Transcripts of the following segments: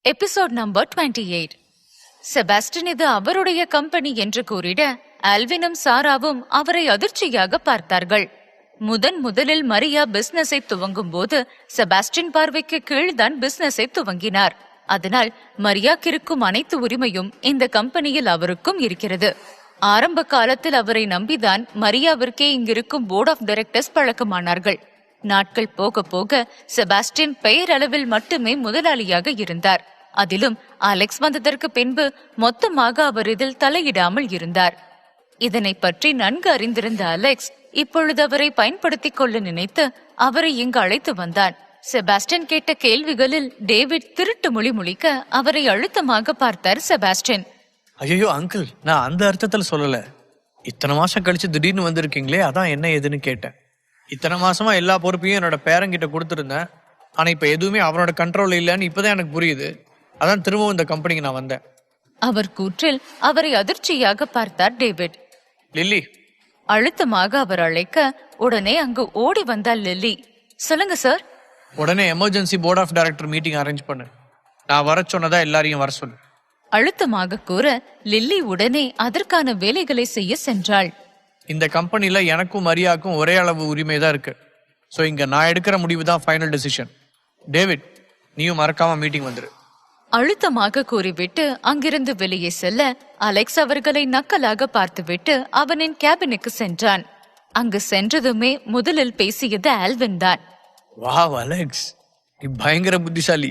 Episode number 28. Sebastian இது அவருடைய company என்று கூறிட ஆல்வினும் சாராவும் அவரை அதிர்ச்சியாக பார்த்தார்கள். முதலில் மரியா பிசினஸை துவங்கும் போது செபாஸ்டின் பார்வைக்கு கீழ்தான் பிசினஸை துவங்கினார். அதனால் மரியாக்கு இருக்கும் அனைத்து உரிமையும் இந்த கம்பெனியில் அவருக்கும் இருக்கிறது. ஆரம்ப காலத்தில் அவரை நம்பிதான் மரியாவிற்கே இங்கிருக்கும் போர்ட் ஆஃப் டைரக்டர்ஸ் பழக்கமானார்கள். நாட்கள் போக போக செபாஸ்டின் பெயரளவில் மட்டுமே முதலாளியாக இருந்தார். அதிலும் அலெக்ஸ் வந்ததற்கு பின்பு மொத்தமாக அவர் இதில் தலையிடாமல் இருந்தார். இதனை பற்றி நன்கு அறிந்திருந்த அலெக்ஸ் இப்பொழுது அவரை பயன்படுத்திக் கொள்ள நினைத்து அவரை இங்கு அழைத்து வந்தான். செபாஸ்டின் கேட்ட கேள்விகளில் டேவிட் திருட்டு மொழி முழிக்க அவரை அழுத்தமாக பார்த்தார் செபாஸ்டின். ஐயோ அங்கிள், நான் அந்த அர்த்தத்துல சொல்லல. இத்தனை மாசம் கழிச்சு திடீர்னு வந்திருக்கீங்களே, அதான் என்ன ஏதுன்னு கேட்டேன். இத்தனை மாசமா எல்லா பொறுப்பையும் என்னோட பேரங்கிட்ட கொடுத்துருந்தேன். ஆனா இப்ப எதுவுமே அவனோட கண்ட்ரோல் இல்லைன்னு இப்பதான் எனக்கு புரியுது. அதான் திரும்பவும் இந்த கம்பெனிக்கு நான் வந்தேன். அவர் கூற்றில் அவரை அதிர்ச்சியாக பார்த்தார் டேவிட். லில்லி, அழுத்தமாக அவர் அழைக்க உடனே அங்கு ஓடி வந்தார் லில்லி. சொல்லுங்க சார். உடனே emergency board of director meeting arrange பண்ணு. நான் வர சொன்னதா எல்லாரையும் வர சொல்லு. அழுத்தமாக கூற லில்லி உடனே அதற்கான வேலைகளை செய்ய சென்றாள். இந்த கம்பெனில எனக்கும் மரியாக்கும் ஒரே அளவு உரிமை தான் இருக்கு. ஸோ இங்க நான் எடுக்கிற முடிவு தான் ஃபைனல் டெசிஷன். டேவிட், நீயும் மறக்காம மீட்டிங் வந்துரு. அழுத்தமாக கூறிவிட்டு அங்கிருந்து வெளியே செல்ல அலெக்ஸ் அவர்களை நக்கலாக பார்த்துவிட்டு அவனின் கேபினுக்கு சென்றான். அங்கு சென்றதுமே முதலில் பேசியது ஆல்வின் தான். வாவ் அலெக்ஸ், நீ பயங்கர புத்திசாலி.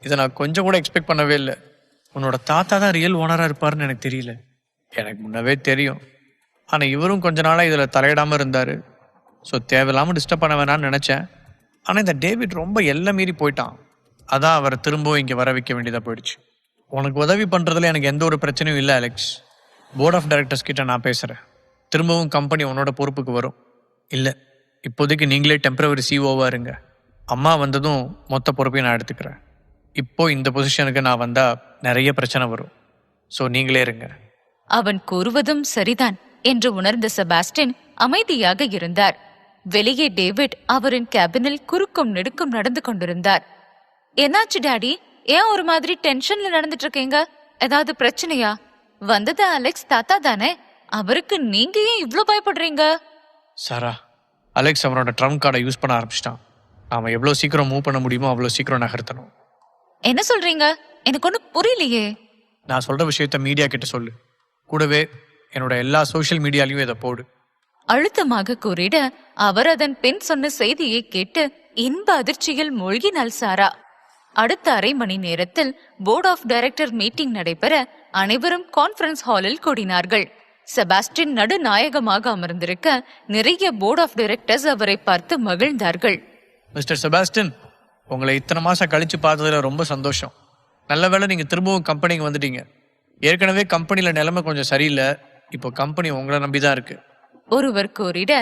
இதை நான் கொஞ்சம் கூட எக்ஸ்பெக்ட் பண்ணவே இல்லை. உன்னோட தாத்தா தான் ரியல் ஓனரா இருப்பாருன்னு எனக்கு தெரியல. எனக்கு முன்னவே தெரியும். ஆனா இவரும் கொஞ்ச நாளா இதுல தலையிடாம இருந்தாரு. ஸோ தேவையில்லாம டிஸ்டர்ப் பண்ண வேணாம்னு நினைச்சேன். ஆனா இந்த டேவிட் ரொம்ப எல்லாம் மீறி போயிட்டான். அதான் அவரை திரும்பவும் இங்கே வர வைக்க வேண்டியதாக போயிடுச்சு. உனக்கு உதவி பண்ணுறதுல எனக்கு எந்த ஒரு பிரச்சனையும் இல்லை அலெக்ஸ். போர்ட் ஆஃப் டைரக்டர்ஸ் கிட்ட நான் பேசுகிறேன். திரும்பவும் கம்பெனி உன்னோட பொறுப்புக்கு வரும். இல்லை, இப்போதைக்கு நீங்களே டெம்பரவரி சிஓவாக இருங்க. அம்மா வந்ததும் மொத்த பொறுப்பையும் நான் எடுத்துக்கிறேன். இப்போ இந்த பொசிஷனுக்கு நான் வந்தால் நிறைய பிரச்சனை வரும். ஸோ நீங்களே இருங்க. அவன் கூறுவதும் சரிதான் என்று உணர்ந்த செபாஸ்டின் அமைதியாக இருந்தார். வெளியே டேவிட் அவரின் கேபினில் குறுக்கும் நெடுக்கும் நடந்து கொண்டிருந்தார். என்னாச்சு டாடி? ஏன் ஒரு மாதிரி டென்ஷன்ல நடந்துட்டு இருக்கீங்க? ஏதாவது பிரச்சனையா? வந்தது அலெக்ஸ் தாத்தா தானே, அவருக்கு நீங்க ஏன் இவ்ளோ பயப்படுறீங்க? சாரா, அலெக்ஸ் அவனோட ட்ரம் கார்டை யூஸ் பண்ண ஆரம்பிச்சிட்டான். நாம எவ்வளோ சீக்கிரம் மூவ் பண்ண முடியுமோ அவ்வளோ சீக்கிரம் நகர்த்தணும். என்ன சொல்றீங்க? எனக்கு ஒன்றும் புரியலையே. நான் சொல்ற விஷயத்த மீடியா கிட்ட சொல்லு. கூடவே என்னோட எல்லா சோஷியல் மீடியாலையும் இதை போடு. அழுத்தமாக கூறிட அவர் அதன் பின் சொன்ன செய்தியை கேட்டு இன்ப அதிர்ச்சியில் மூழ்கினாள் சாரா. அடுத்த அரை மணி நேரத்தில் போர்ட் ஆஃப் டைரக்டர் மீட்டிங் நடைபெற அனைவரும் கான்ஃபரன்ஸ் ஹாலில் கூடினார்கள். செபாஸ்டின் நடுநாயகமாக அமர்ந்திருக்க நிறைய போர்ட் ஆஃப் டைரக்டர்ஸ் அவரை பார்த்து மகிழ்ந்தார்கள். மிஸ்டர் செபாஸ்டின், உங்களை இத்தனை மாசம் கழிச்சு பார்த்ததுல ரொம்ப சந்தோஷம். நல்ல வேளை நீங்க திரும்பவும் கம்பெனிக்கு வந்துட்டீங்க. ஏற்கனவே கம்பெனில நிலைமை கொஞ்சம் சரியில்லை. இப்போ கம்பெனி உங்களை நம்பிதான் இருக்கு. ஒருவர் கூறிட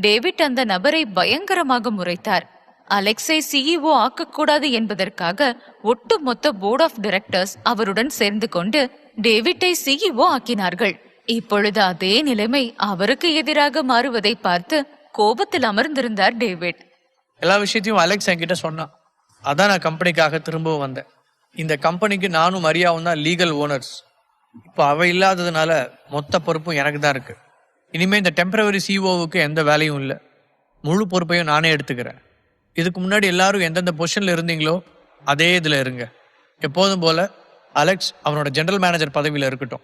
டேவிட் அந்த நபரை பயங்கரமாக முறைத்தார். அலெக்ஸை சிஇஓ ஆக்கக்கூடாது என்பதற்காக ஒட்டுமொத்த போர்ட் ஆஃப் டைரக்டர்ஸ் அவருடன் சேர்ந்து கொண்டு டேவிட்டை சிஇஓ ஆக்கினார்கள். இப்பொழுது அதே நிலைமை அவருக்கு எதிராக மாறுவதை பார்த்து கோபத்தில் அமர்ந்திருந்தார் டேவிட். எல்லா விஷயத்தையும் அலெக்ஸ் என்கிட்ட சொன்னான். அதான் நான் கம்பெனிக்காக திரும்பவும் வந்தேன். இந்த கம்பெனிக்கு நானும் மரியாவும் தான் லீகல் ஓனர்ஸ். இப்போ அவ இல்லாததுனால மொத்த பொறுப்பும் எனக்கு தான் இருக்கு. இனிமே இந்த டெம்பரவரி சிஓவுக்கு எந்த வேலையும் இல்லை. முழு பொறுப்பையும் நானே எடுத்துக்கிறேன். இதுக்கு முன்னாடி எல்லாரும் எந்தெந்த பொசிஷன்ல இருந்தீங்களோ அதே இதுல இருங்க. எப்போதும் போல அலெக்ஸ் அவனோட ஜெனரல் மேனேஜர் பதவியில இருக்கட்டும்.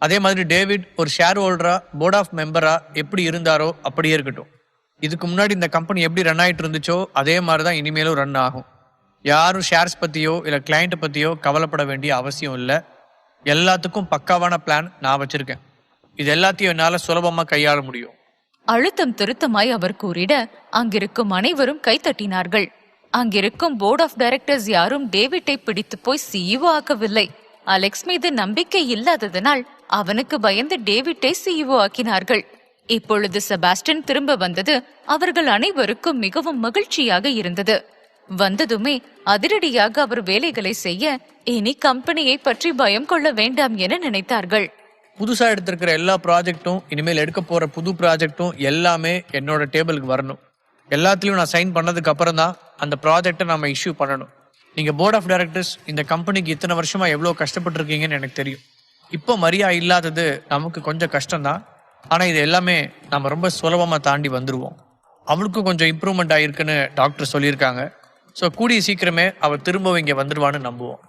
அதே மாதிரி டேவிட் ஒரு ஷேர் ஹோல்டரா போர்ட் ஆஃப் மெம்பரா எப்படி இருந்தாரோ அப்படியே இருக்கட்டும். இதுக்கு முன்னாடி இந்த கம்பெனி எப்படி ரன் ஆகிட்டு இருந்துச்சோ அதே மாதிரிதான் இனிமேலும் ரன் ஆகும். யாரும் ஷேர்ஸ் பத்தியோ இல்ல கிளைண்ட் பத்தியோ கவலைப்பட வேண்டிய அவசியம் இல்லை. எல்லாத்துக்கும் பக்காவான பிளான் நான் வச்சிருக்கேன். இது எல்லாத்தையும் என்னால சுலபமா கையாள முடியும். அழுத்தம் திருத்தமாய் அவர் கூறிட அங்கிருக்கும் அனைவரும் கைத்தட்டினார்கள். அங்கிருக்கும் போர்ட் ஆஃப் டைரக்டர்ஸ் யாரும் டேவிட்டை பிடித்து போய் சிஇஓ ஆக்கவில்லை. அலெக்ஸ் மீது நம்பிக்கை இல்லாததனால் அவனுக்கு பயந்து டேவிட்டை சிஇஓ ஆக்கினார்கள். இப்பொழுது செபாஸ்டின் திரும்ப வந்தது அவர்கள் அனைவருக்கும் மிகவும் மகிழ்ச்சியாக இருந்தது. வந்ததுமே அதிரடியாக அவர் வேலைகளை செய்ய இனி கம்பெனியை பற்றி பயம் கொள்ள வேண்டாம் என நினைத்தார்கள். புதுசா எடுத்திருக்கிற எல்லா ப்ராஜெக்டும், இனிமேல் எடுக்க போற புது ப்ராஜெக்டும் எல்லாமே என்னோட டேபிளுக்கு வரணும். எல்லாத்துலயும் நான் சைன் பண்ணதுக்கு அப்புறம் தான் அந்த ப்ராஜெக்டை நம்ம இஷ்யூ பண்ணணும். நீங்க போர்ட் ஆஃப் டைரக்டர்ஸ் இந்த கம்பெனிக்கு இத்தனை வருஷமா எவ்வளோ கஷ்டப்பட்டிருக்கீங்கன்னு எனக்கு தெரியும். இப்போ மரியா இல்லாதது நமக்கு கொஞ்சம் கஷ்டம்தான். ஆனா இது எல்லாமே நம்ம ரொம்ப சுலபமா தாண்டி வந்துருவோம். அவளுக்கும் கொஞ்சம் இம்ப்ரூவ்மெண்ட் ஆயிருக்குன்னு டாக்டர் சொல்லியிருக்காங்க. ஸோ கூடிய சீக்கிரமே அவள் திரும்பவும் இங்கே வந்துடுவான்னு நம்புவோம்.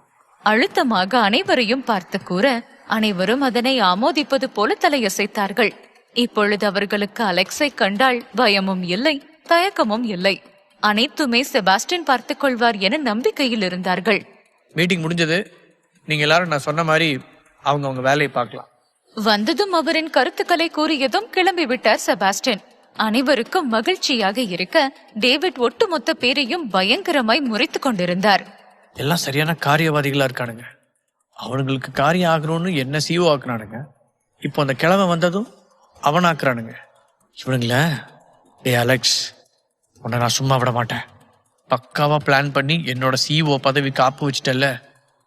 அழுத்தமாக அனைவரையும் பார்த்து கூற அனைவரும் அதனை ஆமோதிப்பது போல தலையசைத்தார்கள். இப்பொழுது அவர்களுக்கு அலெக்ஸை கண்டால் பயமும் இல்லை, தயக்கமும் இல்லை. அனைத்துமே செபாஸ்டின் பார்த்துக் கொள்வார் என நம்பிக்கையில் இருந்தார்கள். மீட்டிங் முடிஞ்சது. நீங்க எல்லாரும் நான் சொன்ன மாதிரி அவங்க வேலையை பார்க்கலாம். வந்ததும் அவரின் கருத்துக்களை கூறியதும் கிளம்பி விட்டார் செபாஸ்டின். அனைவருக்கும் மகிழ்ச்சியாக இருக்க டேவிட் ஒட்டுமொத்த பேரையும் பயங்கரமாய் முறைத்து கொண்டிருந்தார். எல்லாம் சரியான காரியவாதிகளா இருக்கானுங்க. அவனுங்களுக்கு காரியம் ஆகணும்னு என்ன சிஓ ஆக்குறானுங்க. இப்போ அந்த கிழமை வந்ததும் அவனாக்குறானுங்க. இவனுங்கள டே அலெக்ஸ், உன்னை நான் சும்மா விட மாட்டேன். பக்காவா பிளான் பண்ணி என்னோட சிஓ பதவிக்கு ஆப்பு வச்சுட்டல்ல,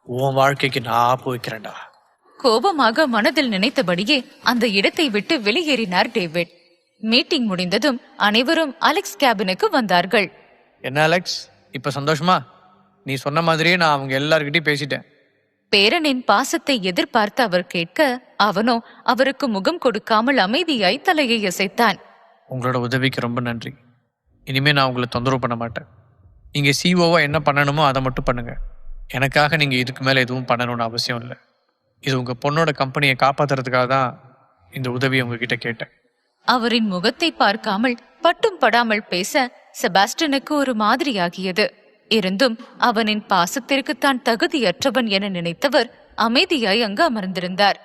உன் வாழ்க்கைக்கு நான் ஆப்பு வைக்கிறேன்டா. கோபமாக மனதில் நினைத்தபடியே அந்த இடத்தை விட்டு வெளியேறினார் டேவிட். மீட்டிங் முடிந்ததும் அனைவரும் அலெக்ஸ் கேபினுக்கு வந்தார்கள். என்ன அலெக்ஸ், இப்ப சந்தோஷமா? நீ சொன்ன மாதிரியே நான் அவங்க எல்லார்கிட்டயும் பேசிட்டேன். பேரனின் பாசத்தை எதிர்பார்த்து அவர் கேட்க அவனோ அவருக்கு முகம் கொடுக்காமல் அமைதியாய் தலையை அசைத்தான். உங்களோட உதவிக்கு ரொம்ப நன்றி. இனிமே நான் உங்களை தொந்தரவு பண்ண மாட்டேன். நீங்க சிஓவா என்ன பண்ணணுமோ அதை மட்டும் பண்ணுங்க. எனக்காக நீங்க இதுக்கு மேல எதுவும் பண்ணணும்னு அவசியம் இல்லை. இது உங்க பொண்ணோட கம்பெனியை காப்பாத்துறதுக்காக தான் இந்த உதவியை உங்ககிட்ட கேட்டேன். அவரின் முகத்தை பார்க்காமல் பட்டும் படாமல் பேச செபாஸ்டினுக்கு ஒரு மாதிரியாகியது. இருந்தும் அவனின் பாசத்திற்கு தான் தகுதியற்றவன் என நினைத்தவர் அமைதியாய் அங்கு அமர்ந்திருந்தார்.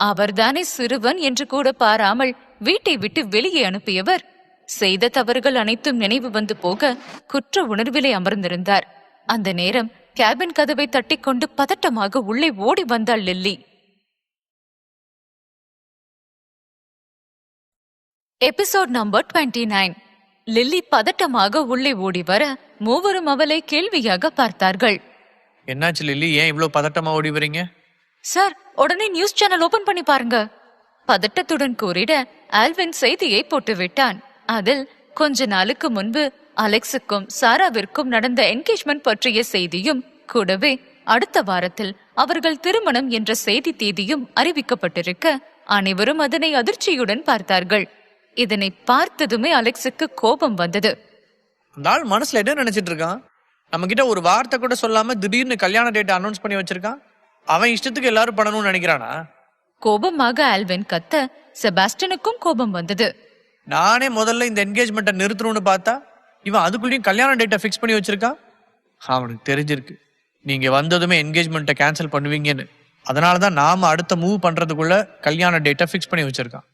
அவர்தானே சிறுவன் என்று கூட பாராமல் வீட்டை விட்டு வெளியே அனுப்பியவர். செய்த தவறுகள் அனைத்தும் நினைவு வந்து போக குற்ற உணர்விலே அமர்ந்திருந்தார். அந்த நேரம் கேபின் கதவை தட்டிக்கொண்டு பதட்டமாக உள்ளே ஓடி வந்தாள் லில்லி. Episode number 29. லில்லி பதட்டமாக உள்ளே ஓடி வர மூவரும் அவளை கேள்வியாக பார்த்தார்கள். என்னாச்சு லில்லி, ஏன் இவ்வளவு பதட்டமா ஓடி வரீங்க? சார், உடனே நியூஸ் சேனல் ஓபன் பண்ணி பாருங்க, பதட்டத்துடன் கூறிட ஆல்வின் செய்தியை போட்டுவிட்டான். அதில் கொஞ்ச நாளுக்கு முன்பு அலெக்ஸுக்கும் சாராவிற்கும் நடந்த என்கேஜ்மெண்ட் பற்றிய செய்தியும் கூடவே அடுத்த வாரத்தில் அவர்கள் திருமணம் என்ற செய்தி தேதியும் அறிவிக்கப்பட்டிருக்க அனைவரும் அதனை அதிர்ச்சியுடன் பார்த்தார்கள். இதனை பார்த்ததுமே அலெக்ஸுக்கு கோபம் வந்தது. அந்த ஆள் மனசுல என்ன நினைச்சிட்டு இருக்கான்? நம்ம கிட்ட ஒரு வார்த்தை கூட சொல்லாம திடீர்னு கல்யாண டேட் அனௌன்ஸ் பண்ணி வச்சிருக்கான். அவன் இஷ்டத்துக்கு எல்லாரும் பண்ணணும்னு நினைக்கிறானா? கோபமாக ஆல்வின் கத்த செபாஸ்டினுக்கும் கோபம் வந்தது. நானே முதல்ல இந்த என்கேஜ்மெண்ட்டை நிறுத்தணும்னு பார்த்தா இவன் அதுக்குள்ளேயும் கல்யாண டேட்டை ஃபிக்ஸ் பண்ணி வச்சிருக்கான். அவனுக்கு தெரிஞ்சிருக்கு நீங்க வந்ததுமே என்கேஜ்மெண்ட்டை கேன்சல் பண்ணுவீங்கன்னு. அதனாலதான் நாம அடுத்த மூவ் பண்றதுக்குள்ள கல்யாண டேட்டை ஃபிக்ஸ் பண்ணி வச்சிருக்கான்.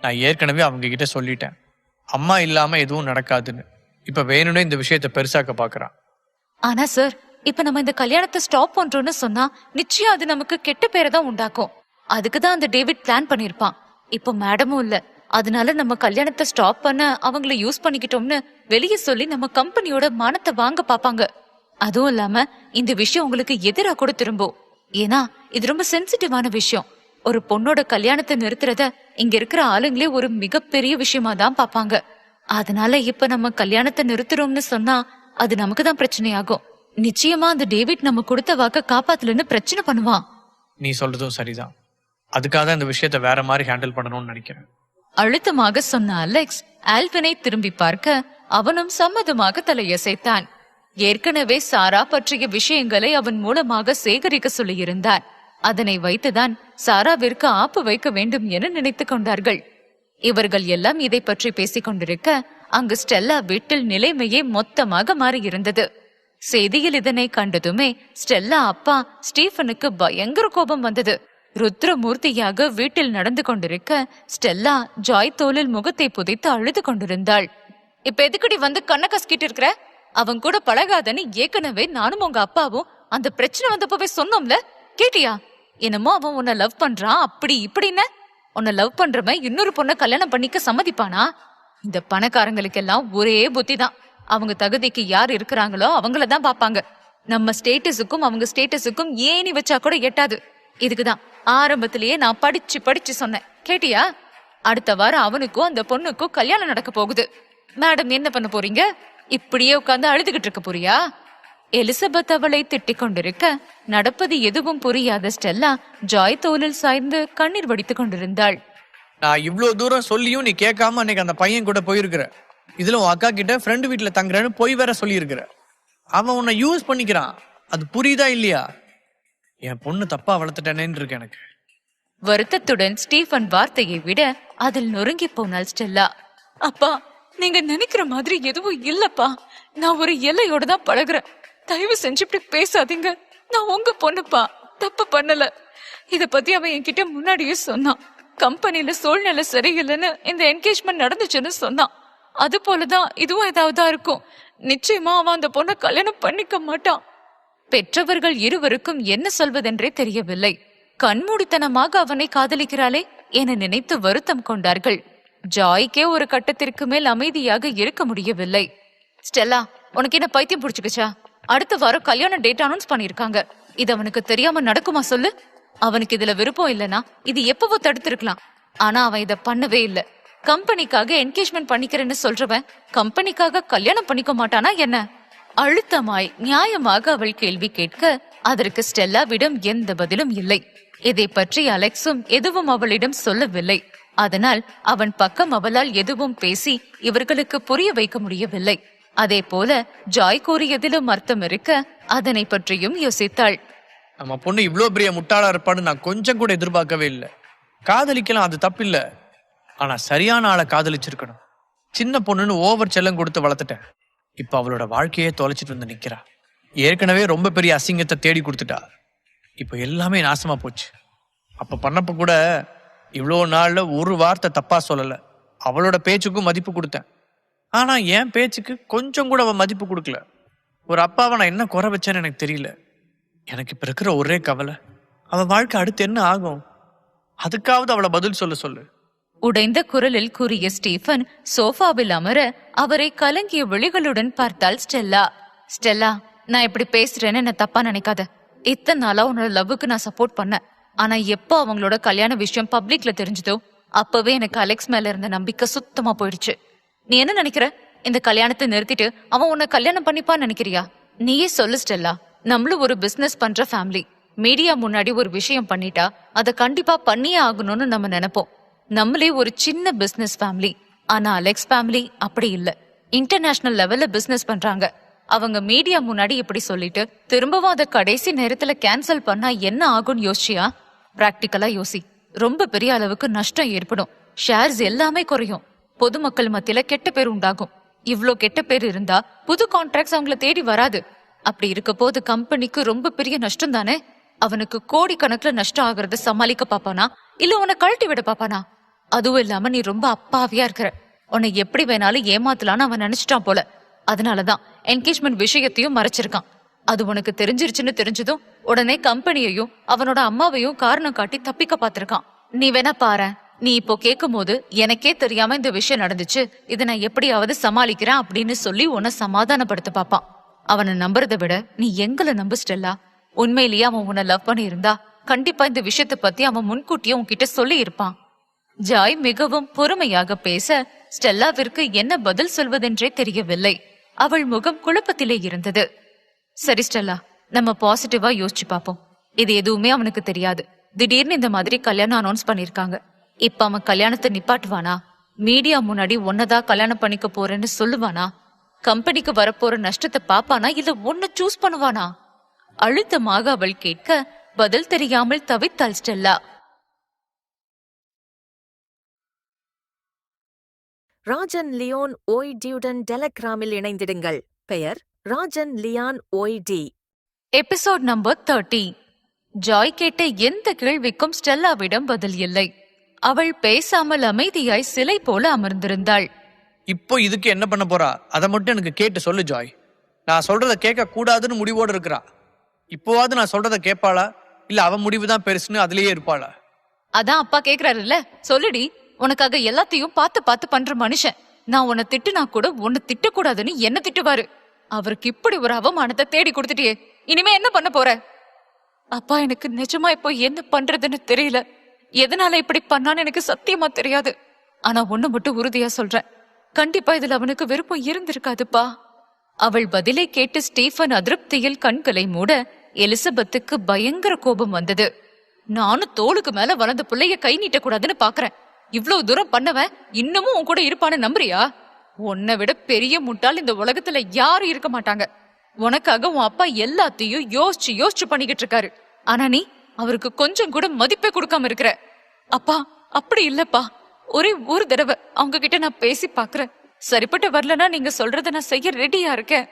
நான் ஏற்கனவே அவங்க கிட்ட சொல்லிட்டேன், அம்மா இல்லாம எதுவும் நடக்காதுன்னு. இப்ப வேணும்னே இந்த விஷயத்தை பெருசாக்க பாக்குறான். ஆனா சார், இப்ப நம்ம இந்த கல்யாணத்தை ஸ்டாப் பண்றோம்னு சொன்னா நிச்சயம் அது நமக்கு கெட்ட பேரை தான் உண்டாக்கும். அதுக்குதான் அந்த டேவிட் பிளான் பண்ணிருப்பான். இப்போ மேடமும் இல்ல, அதனால நம்ம கல்யாணத்தை ஸ்டாப் பண்ண அவங்கள யூஸ் பண்ணிக்கிட்டோம்னு வெளியே சொல்லி நம்ம கம்பெனியோட மானத்தை வாங்க பாப்பாங்க. அதுவும் இல்லாம இந்த விஷயம் உங்களுக்கு எதிரா கூட திரும்பும். ஏன்னா இது ரொம்ப சென்சிட்டிவான விஷயம். ஒரு பொண்ணோட கல்யாணத்தை நிறுத்துறத இங்க இருக்கிற ஆளுங்களே ஒரு மிகப்பெரிய விஷயமா தான் பாப்பாங்க. அதனால இப்ப நம்ம கல்யாணத்தை நிறுத்துறோம்னு சொன்னா அது நமக்கு தான் பிரச்சனையாகும். நிச்சயமா அந்த டேவிட் நம்ம கொடுத்த வாக்க காப்பாத்தலன்னு பிரச்சனை பண்ணுவான். நீ சொல்றதும் சரிதான். அதுக்காக தான் இந்த விஷயத்த வேற மாதிரி ஹேண்டில் பண்ணணும்னு நினைக்கிறேன். அழுத்தமாக சொன்ன அலெக்ஸ் ஆல்வினை திரும்பி பார்க்க அவனும் சம்மதமாக தலையசைத்தான். ஏற்கனவே சாரா பற்றிய விஷயங்களை அவன் மூலமாக சேகரிக்க சொல்லியிருந்தான். அதனை வைத்துதான் சாராவிற்கு ஆப்பு வைக்க வேண்டும் என நினைத்துக் கொண்டார்கள். இவர்கள் எல்லாம் இதை பற்றி பேசிக் கொண்டிருக்க அங்கு ஸ்டெல்லா வீட்டில் நிலைமையே மொத்தமாக மாறியிருந்தது. செய்தியில் இதனை கண்டதுமே ஸ்டெல்லா அப்பா ஸ்டீஃபனுக்கு பயங்கர கோபம் வந்தது. ருத்ரமூர்த்தியாக வீட்டில் நடந்து கொண்டிருக்க ஸ்டெல்லா ஜாய் தோளில் முகத்தை புதைத்து அழுது கொண்டிருந்தாள். இப்ப எதுக்கடி வந்து கண்ண கஸ்கிட்டு இருக்கிற? அவன் கூட பழகாதன்னு ஏற்கனவே நானும் உங்க அப்பாவும் அந்த பிரச்சனை வந்தப்பவே சொன்னோம்ல, கேட்டியா? என்னமோ அவன் உன்னை லவ் பண்றான் அப்படி இப்படின்னு. உன்னை லவ் பண்றவன் இன்னொரு பொண்ணை கல்யாணம் பண்ணிக்க சம்மதிப்பானா? இந்த பணக்காரங்களுக்கெல்லாம் ஒரே புத்தி தான். அவங்க தகுதிக்கு யார் இருக்கிறாங்களோ அவங்களதான் பாப்பாங்க. நம்ம ஸ்டேட்டஸுக்கும் அவங்க ஸ்டேட்டஸுக்கும் ஏணி வச்சா கூட எட்டாது. இதுக்குதான் ஆரம்பத்திலேயே நான் படிச்சு சொன்னேன், கேட்டியா? அடுத்த வாரம் அவனுக்கும் அந்த பொண்ணுக்கும் கல்யாணம் நடக்க போகுது. மேடம் என்ன பண்ண போறீங்க? இப்படியே உட்கார்ந்து அழுதுகிட்டு இருக்க போறியா? எலிசபெத் அவளை திட்டிக் கொண்டிருக்க நடப்பது எதுவும் புரியாத ஸ்டெல்லா ஜாய் தோளில் சாய்ந்து கண்ணீர் வடித்துக் கொண்டிருந்தாள். நான் இவ்வளவு தூரம் சொல்லியும் நீ கேட்காம அன்னைக்கு அந்த பையன் கூட போயிருக்கிற. இதுல உன் அக்கா கிட்ட ஃப்ரெண்டு வீட்டுல தங்குறேன்னு போய் வேற சொல்லியிருக்கிற. அவன் உன்னை யூஸ் பண்ணிக்கிறான். அது புரியுதா இல்லையா? என் பொண்ணு தப்பா வளர்த்துட்டேனேன்னு இருக்கு எனக்கு. வருத்தத்துடன் ஸ்டீஃபன் வார்த்தையை விட அதில் நொறுங்கி போனாள் ஸ்டெல்லா. அப்பா, நீங்க நினைக்கிற மாதிரி எதுவும் இல்லப்பா. நான் ஒரு எல்லையோட தான் பழகுறேன். தயவு செஞ்சு இப்படி பேசாதீங்க. நான் உங்க பொண்ணுப்பா, தப்பு பண்ணல. இத பத்தி அவன் என்கிட்ட முன்னாடியே சொன்னான். கம்பெனில சூழ்நிலை சரியில்லைன்னு இந்த என்கேஜ்மெண்ட் நடந்துச்சுன்னு சொன்னான். அது போலதான் இதுவும் ஏதாவதா இருக்கும். நிச்சயமா அவன் அந்த பொண்ணை கல்யாணம் பண்ணிக்க மாட்டான். பெற்றவர்கள் இருவருக்கும் என்ன சொல்வதென்றே தெரியவில்லை. கண்மூடித்தனமாக அவனை காதலிக்கிறாளே என நினைத்து வருத்தம் கொண்டார்கள். ஜாய்க்கே ஒரு கட்டத்திற்கு மேல் அமைதியாக இருக்க முடியவில்லை. ஸ்டெல்லா, உனக்கு என்ன பைத்தியம் பிடிச்சுக்குச்சா? அடுத்த வாரம் கல்யாண டேட் அனௌன்ஸ் பண்ணிருக்காங்க. இது அவனுக்கு தெரியாம நடக்குமா சொல்லு? அவனுக்கு இதுல விருப்பம் இல்லைன்னா இது எப்பவோ தடுத்திருக்கலாம். ஆனா அவன் இத பண்ணவே இல்லை. கம்பெனிக்காக என்கேஜ்மெண்ட் பண்ணிக்கிறேன்னு சொல்றவன் கம்பெனிக்காக கல்யாணம் பண்ணிக்க மாட்டானா என்ன? அழுத்தமாய் நியாயமாக அவள் கேள்வி கேட்க அதற்கு ஸ்டெல்லாவிடம் எந்த பதிலும் இல்லை. இதை பற்றி அலெக்ஸும் எதுவும் அவளிடம் சொல்லவில்லை. அதனால் அவன் பக்கம் அவளால் எதுவும் பேசி இவர்களுக்கு புரிய வைக்க முடியவில்லை. அதே போல ஜாய் கூறியதிலும் அர்த்தம் இருக்க அதனை பற்றியும் யோசித்தாள். நம்ம பொண்ணு இவ்வளவு பெரிய முட்டாளா இருப்பான்னு நான் கொஞ்சம் கூட எதிர்பார்க்கவே இல்லை. காதலிக்கலாம், அது தப்பில்ல. ஆனா சரியான ஆளை காதலிச்சிருக்கணும். சின்ன பொண்ணுன்னு ஓவர் செல்லம் கொடுத்து வளர்த்துட்டேன். இப்ப அவளோட வாழ்க்கையே தொலைச்சிட்டு வந்து நிக்கிறா. ஏற்கனவே ரொம்ப பெரிய அசிங்கத்தை தேடி கொடுத்துட்டா. இப்ப எல்லாமே நாசமா போச்சு. அப்ப பண்ணப்ப கூட இவ்வளோ நாள்ல ஒரு வார்த்தை தப்பா சொல்லல. அவளோட பேச்சுக்கும் மதிப்பு கொடுத்தேன். ஆனா என் பேச்சுக்கு கொஞ்சம் கூட அவ மதிப்பு கொடுக்கல. ஒரு அப்பாவை நான் என்ன குறை வச்சேன்னு எனக்கு தெரியல. எனக்கு இப்ப இருக்கிற ஒரே கவலை, அவ வாழ்க்கை அடுத்து என்ன ஆகும்? அதுக்காவது அவளை பதில் சொல்லு. உடைந்த குரலில் கூறிய ஸ்டீஃபன் சோஃபாவில் அமர அவரை கலங்கிய விழிகளுடன் பார்த்தாள் ஸ்டெல்லா. ஸ்டெல்லா, நான் இப்படி பேசுறேன்னு என்ன தப்பா நினைக்காத. இத்தனை நாளா உன்னோட லவ்வுக்கு நான் சப்போர்ட் பண்ணேன். ஆனா எப்போ அவங்களோட கல்யாண விஷயம் பப்ளிக்ல தெரிஞ்சதோ அப்பவே எனக்கு அலெக்ஸ் மேல இருந்த நம்பிக்கை சுத்தமா போயிடுச்சு. நீ என்ன நினைக்கிற? இந்த கல்யாணத்தை நிறுத்திட்டு அவன் உன்னை கல்யாணம் பண்ணிப்பான்னு நினைக்கிறியா? நீயே சொல்லு ஸ்டெல்லா. நம்மளும் ஒரு பிசினஸ் பண்ற ஃபேமிலி. மீடியா முன்னாடி ஒரு விஷயம் பண்ணிட்டா அதை கண்டிப்பா பண்ணியே ஆகணும்னு நம்ம நினைப்போம். நம்மளே ஒரு சின்ன பிசினஸ் ஃபேமிலி. ஆனா அலெக்ஸ் ஃபேமிலி அப்படி இல்ல. இன்டர்நேஷனல் லெவல்ல பிசினஸ் பண்றாங்க. அவங்க மீடியா முன்னாடி இப்படி சொல்லிட்டு திரும்பவும் அதை கடைசி நேரத்துல கேன்சல் பண்ணா என்ன ஆகும்னு யோசிச்சியா? பிராக்டிக்கலா யோசி. ரொம்ப பெரிய அளவுக்கு நஷ்டம் ஏற்படும். ஷேர்ஸ் எல்லாமே குறையும். பொதுமக்கள் மத்தியில கெட்ட பேர் உண்டாகும். இவ்ளோ கெட்ட பேர் இருந்தா புது கான்ட்ராக்ட்ஸ் அவங்கள தேடி வராது. அப்படி இருக்க போது கம்பெனிக்கு ரொம்ப பெரிய நஷ்டம் தானே. அவனுக்கு கோடி கணக்குல நஷ்டம் ஆகுறத சமாளிக்க பாப்பானா இல்ல உன்னை கழட்டி விட பாப்பானா? அதுவும் இல்லாம நீ ரொம்ப அப்பாவியா இருக்கிற. உன்னை எப்படி வேணாலும் ஏமாத்தலான்னு அவன் நினைச்சிட்டான் போல. அதனாலதான் என்கேஜ்மெண்ட் விஷயத்தையும் மறைச்சிருக்கான். அது உனக்கு தெரிஞ்சிருச்சுன்னு தெரிஞ்சதும் உடனே கம்பெனியையும் அவனோட அம்மாவையும் காரணம் காட்டி தப்பிக்க பாத்திருக்கான். நீ வேணா பாரு. நீ இப்போ கேட்கும் போது எனக்கே தெரியாம இந்த விஷயம் நடந்துச்சு, இதை நான் எப்படியாவது சமாளிக்கிறேன் அப்படின்னு சொல்லி உன்னை சமாதானப்படுத்த பாப்பான். அவனை நம்புறதை விட நீ எங்களை நம்பு ஸ்டெல்லா. உண்மையிலேயே அவன் உன்னை லவ் பண்ணி இருந்தா கண்டிப்பா இந்த விஷயத்தை பத்தி அவன் முன்கூட்டியே உன்கிட்ட சொல்லி இருப்பான். ஜாய் மிகவும் பொறுமையாக பேச ஸ்டெல்லாவிற்கு என்ன பதில் சொல்வதென்றே தெரியவில்லை. அவள் முகம் குழப்பத்திலே இருந்தது. சரி ஸ்டெல்லா, நம்ம பாசிட்டிவா யோசிச்சு பாப்போம். இது எதுவுமே அவனுக்கு தெரியாது. திடீர்னு இந்த மாதிரி கல்யாணம் அனௌன்ஸ் பண்ணிருக்காங்க. இப்ப அவன் கல்யாணத்தை நிப்பாட்டுவானா? மீடியா முன்னாடி ஒன்னதான் கல்யாணம் பண்ணிக்க போறேன்னு சொல்லுவானா? கம்பெனிக்கு வரப்போற நஷ்டத்தை பாப்பானா இல்ல ஒன்னு சூஸ் பண்ணுவானா? அழுத்தமாக அவள் கேட்க பதில் தெரியாமல் தவித்தாள் ஸ்டெல்லா. ராஜன் லியோன் ஓய்டியுடன் டெலகிராமில் இணைந்திடுங்கள். பெயர் ராஜன் லியான் ஓய்டி. Episode number 30. ஜாய் கேட்ட எந்த கேள்விக்கும் ஸ்டெல்லாவிடம் பதில் இல்லை. அவள் பேசாமல் அமைதியாய் சிலை போல அமர்ந்திருந்தாள். இப்போ இதுக்கு என்ன பண்ண போறா? அதை மட்டும் எனக்கு கேட்டு சொல்லு ஜாய். நான் சொல்றத கேட்க கூடாதுன்னு முடிவோடு இருக்கிறா. இப்போவாது நான் சொல்றத கேட்பாளா இல்ல அவன் முடிவுதான் பெருசுன்னு அதுலயே இருப்பாளா? அதான் அப்பா கேக்குறாருல்ல, சொல்லுடி. உனக்காக எல்லாத்தையும் பார்த்து பார்த்து பண்ற மனுஷன். நான் உன்னை திட்டுனா கூட உன்னை திட்டக்கூடாதுன்னு என்ன திட்டுவாரு. அவருக்கு இப்படி ஒரு அவமானத்தை தேடி கொடுத்துட்டியே, இனிமே என்ன பண்ண போற? அப்பா, எனக்கு நிஜமா இப்போ என்ன பண்றதுன்னு தெரியல. எதனால இப்படி பண்ணான்னு எனக்கு சத்தியமா தெரியாது. ஆனா ஒண்ணு மட்டும் உறுதியா சொல்றேன், கண்டிப்பா இதுல அவனுக்கு விருப்பம் இருந்திருக்காதுப்பா. அவள் பதிலை கேட்டு ஸ்டீஃபன் அதிருப்தியில் கண்களை மூட எலிசபெத்துக்கு பயங்கர கோபம் வந்தது. நானும் தோளுக்கு மேல வளர்ந்த பிள்ளைய கை நீட்டக்கூடாதுன்னு பாக்குறேன். இவ்வளவு தூரம் பண்ணவன் இன்னமும் உன் கூட இருப்பான்னு நம்புறியா? உன்னை விட பெரிய முட்டாள் இந்த உலகத்துல யாரும் இருக்க மாட்டாங்க. உனக்காக உன் அப்பா எல்லாத்தையும் யோசிச்சு யோசிச்சு பண்ணிக்கிட்டு இருக்காரு. ஆனா நீ அவருக்கு கொஞ்சம் கூட மதிப்பே கொடுக்காம இருக்கிற. அப்பா, அப்படி இல்லப்பா. ஒரே ஒரு தடவை அவங்க கிட்ட நான் பேசி பாக்குறேன். சரிப்பட்டு வரலன்னா நீங்க சொல்றத நான் செய்ய ரெடியா இருக்கேன்.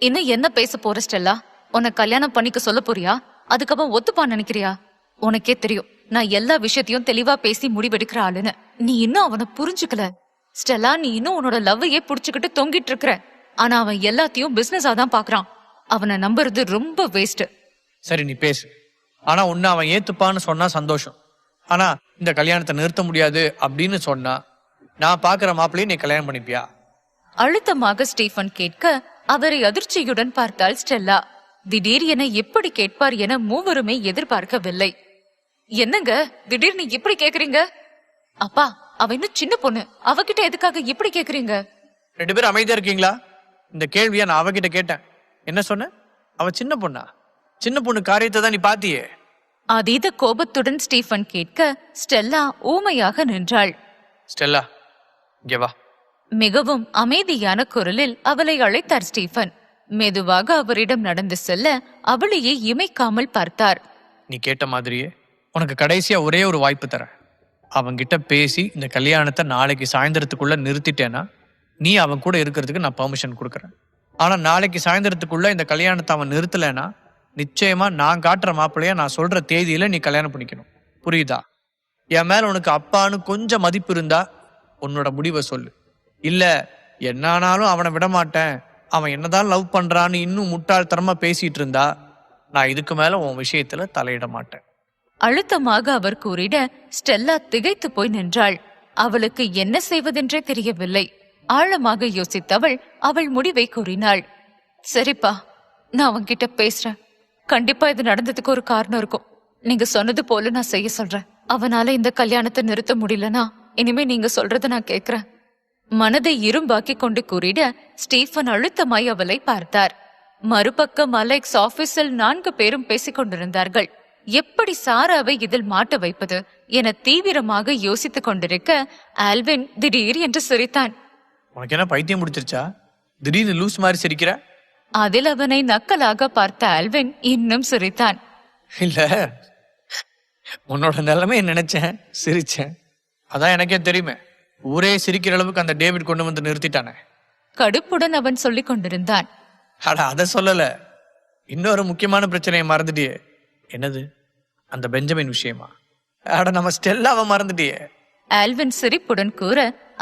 இன்னும் என்ன பேச போற ஸ்டெல்லா? உன்னை கல்யாணம் பண்ணிக்க சொல்ல போறியா? அதுக்கப்புறம் ஒத்துப்பான்னு நினைக்கிறியா? உனக்கே தெரியும் நான் எல்லா விஷயத்தையும் தெளிவா பேசி முடிவெடுக்கிற ஆளுன்னு. நீ இன்னும் அவனை புரிஞ்சுக்கல ஸ்டெல்லா. நீ இன்னும் உன்னோட லவ்வையே புடிச்சுக்கிட்டு தொங்கிட்டு இருக்கிற. ஆனா அவன் எல்லாத்தையும் பிசினஸா தான் பாக்குறான். அவனை நம்புறது ரொம்ப வேஸ்ட். சரி, நீ பேசு. ஆனா உன்னை அவன் ஏத்துப்பான்னு சொன்னா சந்தோஷம். ஆனா இந்த கல்யாணத்தை நிறுத்த முடியாது அப்படின்னு சொன்னா நான் பாக்குற மாப்பிள்ளையை நீ கல்யாணம் பண்ணிப்பியா? அழுத்தமாக ஸ்டீஃபன் கேட்க அவரை அதிர்ச்சியுடன் பார்த்தாள் ஸ்டெல்லா. திடீர் என எப்படி கேட்பார் என மூவருமே எதிர்பார்க்கவில்லை. என்னங்க திடீர்னு இப்படி கேக்குறீங்க? அப்பா, அவ இன்னும் சின்ன பொண்ணு. அவகிட்ட எதுக்காக இப்படி கேக்குறீங்க? 2 பேரும் அமைதியா இருக்கீங்களா? இந்த கேள்வியை நான் அவகிட்ட கேட்டேன். என்ன சொன்ன? அவ சின்ன பொண்ணா? சின்ன பொண்ணு காரியத்தை தான் நீ பாத்தியே. அதீத கோபத்துடன் ஸ்டீஃபன் கேட்க ஸ்டெல்லா ஊமையாக நின்றாள். ஸ்டெல்லா, இங்க வா. மிகவும் அமைதியான குரலில் அவளை அழைத்தார் ஸ்டீஃபன். மெதுவாக அவரிடம் நடந்து செல்ல அவளையே இமைக்காமல் பார்த்தார். நீ கேட்ட மாதிரியே உனக்கு கடைசியா ஒரே ஒரு வாய்ப்பு தரேன். அவன்கிட்ட பேசி இந்த கல்யாணத்தை நாளைக்கு சாயந்தரத்துக்குள்ள நிறுத்திட்டேன்னா நீ அவன் கூட இருக்கிறதுக்கு நான் பெர்மிஷன் கொடுக்குறேன். ஆனா நாளைக்கு சாயந்தரத்துக்குள்ள இந்த கல்யாணத்தை அவன் நிறுத்தலைன்னா நிச்சயமா நான் காட்டுற மாப்பிள்ளைய நான் சொல்ற தேதியில நீ கல்யாணம் பண்ணிக்கணும். புரியுதா? என் மேல உனக்கு அப்பான்னு கொஞ்சம் மதிப்பு இருந்தா உன்னோட முடிவை சொல்லு. இல்ல என்னானாலும் அவனை விட மாட்டேன், அவன் என்னதான் லவ் பண்றான்னு இன்னும் முட்டாள்தனமா பேசிட்டு இருந்தா நான் இதுக்கு மேல உன் விஷயத்துல தலையிட மாட்டேன். அழுத்தமாக அவர் கூறிட ஸ்டெல்லா திகைத்து போய் நின்றாள். அவளுக்கு என்ன செய்வதென்றே தெரியவில்லை. ஆழமாக யோசித்தவள் அவள் முடிவை கூறினாள். சரிப்பா, நான் அவன்கிட்ட பேசுறேன். கண்டிப்பா இது நடந்ததுக்கு ஒரு காரணம் இருக்கும். நீங்க சொன்னது போல நான் செய்ய சொல்றேன். அவனால இந்த கல்யாணத்தை நிறுத்த முடியலனா இனிமே நீங்க சொல்றத நான் கேக்குறேன். மனதை இரும்பாக்கி கொண்டு கூறிட ஸ்டீஃபன் அழுத்தமாய் அவளை பார்த்தார். மறுபக்கம் அலெக்ஸ் ஆபீஸில் 4 பேரும் பேசிக் கொண்டிருந்தார்கள். எப்படி சாராவை இதில் மாட்ட வைப்பது என தீவிரமாக யோசித்துக் கொண்டிருக்க ஆல்வின் திடீர் என்று சிரித்தான். உனக்கு என்ன பைத்தியம் முடிச்சிருச்சா? திடீர்னு லூஸ் மாதிரி சிரிக்கிற? அதில் அவனை நக்கலாக பார்த்த ஆல்வின் இன்னும் சிரித்தான். இல்ல, உன்னோட நிலைமை நினைச்சேன், சிரிச்சேன். அதான் எனக்கே தெரியுமே, ஊரே சிரிக்கிற அளவுக்கு அந்த டேவிட் கொண்டு வந்து நிறுத்திட்டானே. கடுப்புடன் அவன் சொல்லிக் கொண்டிருந்தான். அட அத சொல்லல, இன்னொரு முக்கியமான பிரச்சனையை மறந்துட்டியே. என்னது? அந்த பெஞ்சமின் விஷயமா? அட நம்ம ஸ்டெல்லாவை மறந்துட்டியே. ஆல்வின் சிரிப்புடன் கூற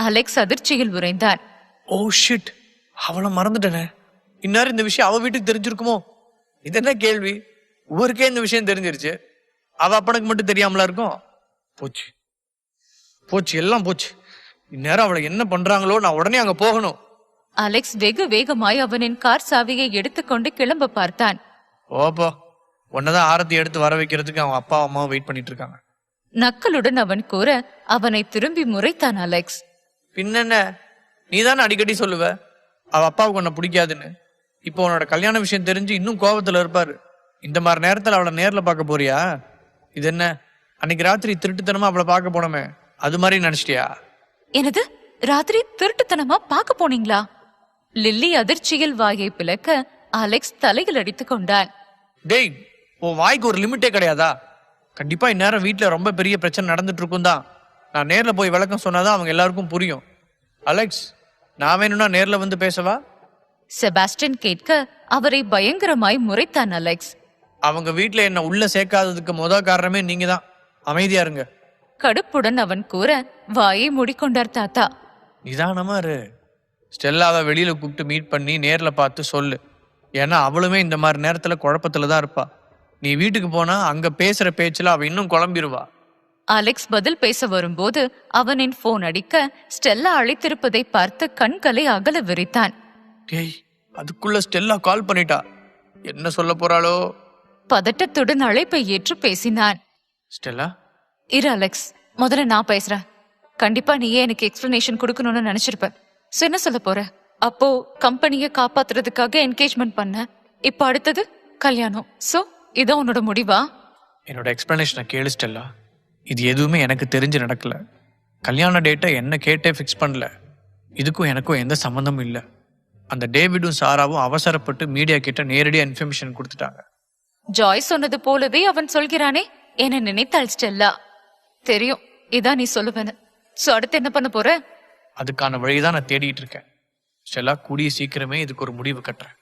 அலெக்ஸ் அதிர்ச்சியில் உறைந்தான். ஓ ஷிட், அவளை மறந்துட்டனே. இந்நேரம் இந்த விஷயம் அவ வீட்டுக்கு தெரிஞ்சிருக்குமோ? இது என்ன கேள்வி? ஊருக்கே இந்த விஷயம் தெரிஞ்சிருச்சு, அவ அப்பனுக்கு மட்டும் தெரியாமலா இருக்கும்? போச்சு போச்சு, எல்லாம் போச்சு. இந்நேரம் அவளை என்ன பண்றாங்களோ, நான் உடனே அங்க போகணும். அலெக்ஸ் வெகு வேகமாய் அவனின் கார் சாவியை எடுத்துக்கொண்டு கிளம்ப பார்த்தான். ஓப்போ, உன்னதான் ஆரத்தி எடுத்து வர வைக்கிறதுக்கு அவன் அப்பா அம்மாவும் வெயிட் பண்ணிட்டு இருக்காங்க. நக்கலுடன் அவன் கூற அவனை திரும்பி முறைத்தான் அலெக்ஸ். பின்னென்ன, நீதானே அடிக்கடி சொல்லுவ அவ அப்பாவுக்கு உன்னை பிடிக்காதுன்னு. இப்போ உன்னோட கல்யாண விஷயம் தெரிஞ்சு இன்னும் கோபத்துல இருப்பாரு. இந்த மாதிரி நேரத்துல அவளை நேர்ல பார்க்க போறியா? இது என்ன, அன்னைக்கு ராத்திரி திருட்டுத்தனமா அவளை பார்க்க போனோமே, அது மாதிரி நினைச்சிட்டியா? எனது ராத்திரி திருட்டுத்தனமா பார்க்க போனீங்களா? லில்லி அதிர்ச்சியில் வாயை பிளக்க அலெக்ஸ் தலையில் அடித்துக் கொண்டான். டேய், உன் வாய்க்கு ஒரு லிமிட்டே கிடையாதா? கண்டிப்பா இந்நேரம் வீட்டுல ரொம்ப பெரிய பிரச்சனை நடந்துட்டு இருக்கும் தான். நான் நேர்ல போய் விளக்கம் சொன்னாதான் அவங்க எல்லாருக்கும் புரியும். அலெக்ஸ், நான் வேணும்னா நேர்ல வந்து பேசவா? செபாஸ்டின் கேட்க அவரை பயங்கரமாய் முறைத்தான் அலெக்ஸ். அவங்க வீட்டுல என்ன உள்ள சேர்க்காததுக்கு முதல் காரணமே நீங்க தான். அமைதியா இருங்க. கடுப்புடன் அவன் கூற வாயை மூடிக்கொண்டார் தாத்தா. நிதானமா இரு. ஸ்டெல்லாவை வெளியில கூப்பிட்டு மீட் பண்ணி நேர்ல பார்த்து சொல்லு. ஏன்னா அவளுமே இந்த மாதிரி நேரத்துல குழப்பத்துலதான் இருப்பா. நீ வீட்டுக்கு போனா அங்க பேசுற பேச்சுல அவ இன்னும் குழம்பிடுவா. அலெக்ஸ் பதில் பேச வரும்போது அவனின் போன் அடிக்க ஸ்டெல்லா அழைத்திருப்பதை பார்த்து கண்களை அகல விரித்தான். டேய், அதுக்குள்ள ஸ்டெல்லா கால் பண்ணிட்டா. என்ன சொல்ல போறாளோ? பதட்டத்துடன் அழைப்பை ஏற்று பேசினான். ஸ்டெல்லா, இரு அலெக்ஸ், முதல்ல நான் பேசுறேன். கண்டிப்பா நீயே எனக்கு எக்ஸ்பிளனேஷன் கொடுக்கணும்னு நினைச்சிருப்ப. என்ன சொல்ல போற? அப்போ கம்பெனிய காப்பாத்துறதுக்காக என்கேஜ்மெண்ட் பண்ண. இப்ப அடுத்தது கல்யாணம். சோ இதான் உன்னோட முடிவா? என்னோட எக்ஸ்பிளனேஷனை கேளு ஸ்டெல்லா. இது எதுவுமே எனக்கு தெரிஞ்சு நடக்கல. கல்யாண டேட்டை என்ன கேட்டே ஃபிக்ஸ் பண்ணல. இதுக்கும் எனக்கும் எந்த சம்மந்தமும் இல்லை. அந்த டேவிடும் சாராவும் அவசரப்பட்டு மீடியா கிட்ட நேரடியாக இன்ஃபர்மேஷன் கொடுத்துட்டாங்க. ஜாய் சொன்னது போலவே அவன் சொல்கிறானே, என்ன நினைத்தாள் ஸ்டெல்லா. தெரியும் இதான் நீ சொல்லுவேன்னு. சோ அடுத்து என்ன பண்ண போற? அதுக்கான வழிதான் நான் தேடிட்டு இருக்கேன். ஸ்டெல்லா, கூடிய சீக்கிரமே இதுக்கு ஒரு முடிவு கட்டுறேன்.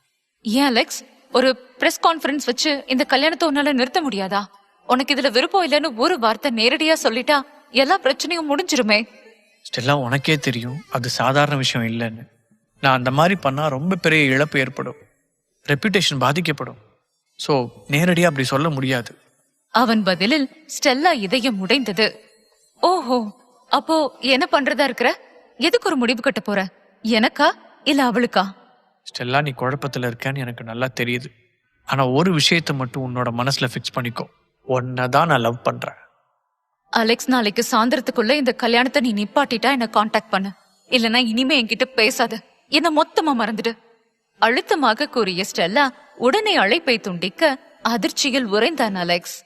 ஏன் அலெக்ஸ், ஒரு பிரஸ் கான்ஃபரன்ஸ் வச்சு இந்த கல்யாணத்தை உன்னால நிறுத்த முடியாதா? உனக்கு இதுல விருப்பம் இல்லைன்னு ஒரு வார்த்தை நேரடியா சொல்லிட்டா எல்லா பிரச்சனையும் முடிஞ்சிருமே. ஸ்டெல்லா, உனக்கே தெரியும் அது சாதாரண விஷயம் இல்லைன்னு. நான் அந்த மாதிரி பண்ணா ரொம்ப பெரிய இழப்பு ஏற்படும், ரெப்யூட்டேஷன் பாதிக்கப்படும். ஸோ நேரடியாக அப்படி சொல்ல முடியாது. அவன் பதிலில் ஸ்டெல்லா இதயம் உடைந்தது. ஓஹோ, அப்போ என்ன பண்றதா இருக்கிற? எதுக்கு ஒரு முடிவு கட்ட போற? எனக்கா இல்ல அவளுக்கா? ஸ்டெல்லா, நீ குழப்பத்தில் இருக்கேன்னு எனக்கு நல்லா தெரியுது. ஆனால் ஒரு விஷயத்தை மட்டும் உன்னோட மனசில் ஃபிக்ஸ் பண்ணிக்கோ. உன்னைதான் நான் லவ் பண்ணுறேன். அலெக்ஸ், நாளைக்கு சாயந்தரத்துக்குள்ள இந்த கல்யாணத்தை நீ நிப்பாட்டிட்டா என்ன காண்டாக்ட் பண்ணு. இல்லனா இனிமே என்கிட்ட பேசாத, என்ன மொத்தமா மறந்துடு. அழுத்தமாக கூறிய ஸ்டெல்லா உடனே அழைப்பை துண்டிக்க அதிர்ச்சியில் உறைந்தான் அலெக்ஸ்.